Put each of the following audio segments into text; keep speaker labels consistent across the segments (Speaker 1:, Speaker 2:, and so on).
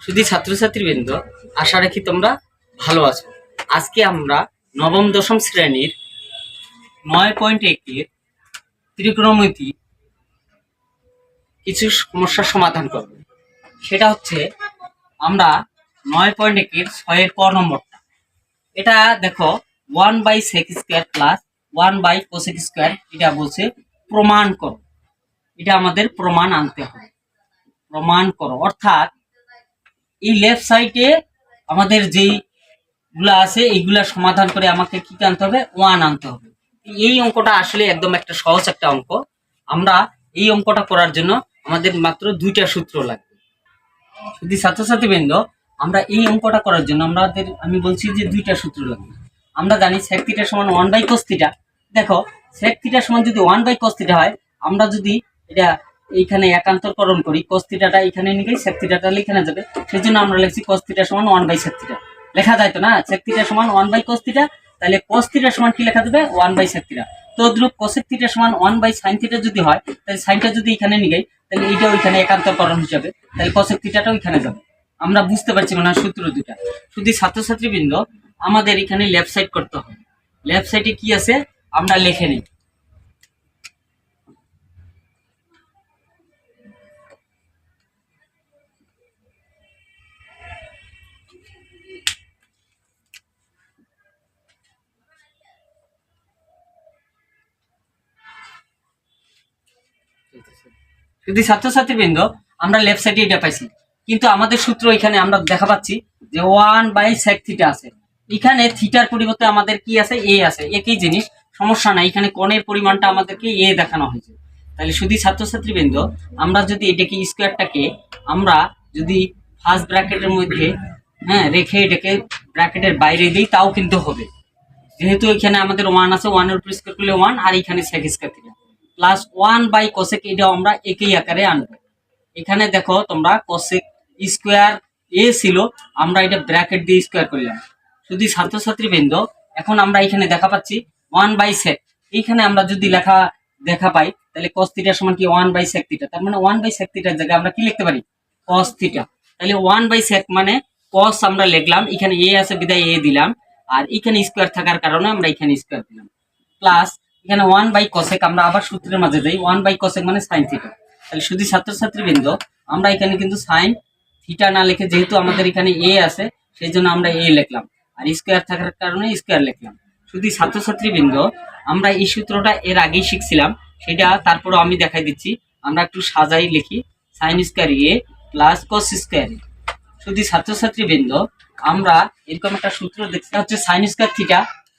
Speaker 1: শুধু ছাত্রছাত্রীবৃন্দ, আশা রাখি তোমরা ভালো আছো। আজকে আমরা নবম দশম শ্রেণীর 9.1 ত্রিকোণমিতি কিছু সমস্যার সমাধান করব। সেটা হচ্ছে আমরা 9.1 6 ক নম্বরটা। এটা দেখো 1/sec² প্লাস 1/cosec²। এটা বলছে প্রমাণ করো। এটা আমাদের প্রমাণ আনতে হবে। প্রমাণ করো অর্থাৎ এই লেফট সাইডে আমাদের যেই গুলা আছে এইগুলা সমাধান করে আমাকে কি আনতে হবে? 1 আনতে হবে। এই অঙ্কটা আসলে একদম একটা সহজ একটা অঙ্ক। আমরা এই অঙ্কটা করার জন্য আমাদের মাত্র 2টা সূত্র লাগবে। যদি ছাত্রছাত্রীবৃন্দ, আমরা এই অঙ্কটা করার জন্য আমি বলছি যে 2টা সূত্র লাগবে। আমরা জানি sec θ সমান 1/cos θ। দেখো sec θ সমান যদি 1/cos θ হয়, আমরা যদি এটা এইখানে একান্তরকরণ করি, cos θ টা এখানে নিয়ে sec θ টা এখানে যাবে। সেজন্য আমরা লিখছি cos θ সমান 1/sec θ। লেখা যায় তো না? sec θ সমান 1/cos θ, তাহলে cos θ সমান কি লেখা যাবে? 1/sec θ। তো দ্রুপ cosec θ সমান 1/sin θ যদি হয়, তাহলে সাইনটা যদি এখানে নিয়ে তাহলে এইটা ওইখানে একান্তরকরণ হিসাবে, তাহলে cosec θ টাও এখানে যাবে। আমরা বুঝতে পারছি মানে সূত্র দুটা। শুধু ছাত্রছাত্রীবৃন্দ, আমাদের এখানে লেফট সাইড করতে হবে। লেফট সাইডে কি আছে আমরা লিখে নিই। যদি ছাত্রছাত্রীবৃন্দ, আমরা লেফট সাইডে এটা পাইছি, কিন্তু আমাদের সূত্র এখানে আমরা দেখা পাচ্ছি যে 1/sec θ আছে। এখানে থিটার পরিবর্তে আমাদের কি আছে? এ আছে। একই জিনিস, সমস্যা নাই। এখানে কোণের পরিমাণটা আমাদেরকে এ দেখানো হয়েছে। তাহলে শুধু ছাত্রছাত্রীবৃন্দ, আমরা যদি এটাকে স্কোয়ারটাকে আমরা যদি ফার্স্ট ব্র্যাকেটের মধ্যে রেখে এটাকে ব্র্যাকেটের বাইরে দিই, তাও কিন্তু হবে। যেহেতু এখানে আমাদের 1 আছে, 1 এর উপর স্কোয়ার করলে 1, আর এখানে sec² প্লাস 1/cosec, এটাও আমরা একই আকারে আনবো। এখানে দেখো তোমরা cosec স্কোয়ার এ ছিল, আমরা এটা ব্র্যাকেট দিয়ে স্কোয়ার করলাম। শুধু ছাত্রছাত্রীবৃন্দ, এখন আমরা এখানে দেখা পাচ্ছি 1/sec। এইখানে আমরা যদি দেখা পাই, তাহলে cos θ সমান কি? 1/sec θ। তার মানে 1/sec θ এর জায়গায় আমরা কি লিখতে পারি? cos θ। তাহলে 1/sec মানে cos আমরা লিখলাম, এখানে এ আছে বিদায় এ দিলাম, আর এখানে স্কোয়ার থাকার কারণে আমরা এখানে স্কোয়ার দিলাম, প্লাস এখানে 1/cosec। আমরা আবার সূত্রের মাঝে যাই, 1/cosec মানে sin θ। তাহলে শুধু ছাত্রছাত্রীবৃন্দ, আমরা এখানে কিন্তু sin θ না লিখে, যেহেতু আমাদের এখানে এ আছে, সেই জন্য আমরা এ লিখলাম, আর স্কোয়ার থাকার কারণে স্কোয়ার লিখলাম। শুধু ছাত্রছাত্রীবৃন্দ, আমরা এই সূত্রটা এর আগেই শিখছিলাম, সেটা তারপরও আমি দেখাই দিচ্ছি। আমরা একটু সাজাই লিখি, sin square A plus cos square A. শুধু ছাত্রছাত্রীবৃন্দ, আমরা এরকম একটা সূত্র দেখছি, হচ্ছে sin square θ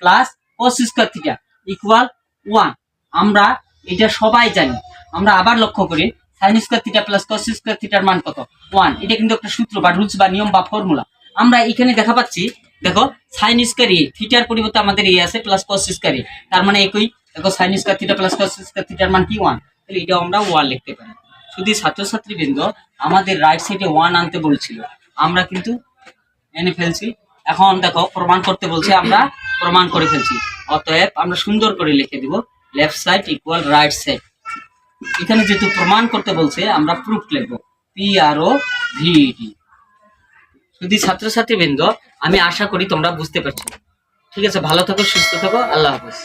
Speaker 1: plus cos square θ equal 1। আমরা এটা সবাই জানি। আমরা আবার লক্ষ্য করি, sin square θ plus cos square θ এর মান কত? 1। এটা কিন্তু একটা সূত্র বা রুলস বা নিয়ম বা ফর্মুলা। আমরা এখানে দেখা পাচ্ছি, দেখো sin স্কোয়ার এ, থিটার পরিবর্তে আমাদের এ আছে, প্লাস cos স্কোয়ার এ, তার মানে একই। দেখো sin square θ plus cos square θ এর মান কি? 1। তাহলে এটাও আমরা 1 লিখতে পারি। শুধু ছাত্রছাত্রীবৃন্দ, আমাদের রাইট সাইডে 1 আনতে বলছিল, আমরা কিন্তু এনে ফেলছি। এখন দেখো প্রমাণ করতে বলছে, আমরা প্রমাণ করে ফেলছি। অতএব আমরা সুন্দর করে লিখে দিব left side equal right side. এখানে যেহেতু প্রমাণ করতে বলছে, আমরা প্রুফ লিখবো PROVD। শুধু ছাত্রছাত্রীবৃন্দ, আমি আশা করি তোমরা বুঝতে পারছো। ঠিক আছে, ভালো থাকো, সুস্থ থাকো, আল্লাহ হাফেজ।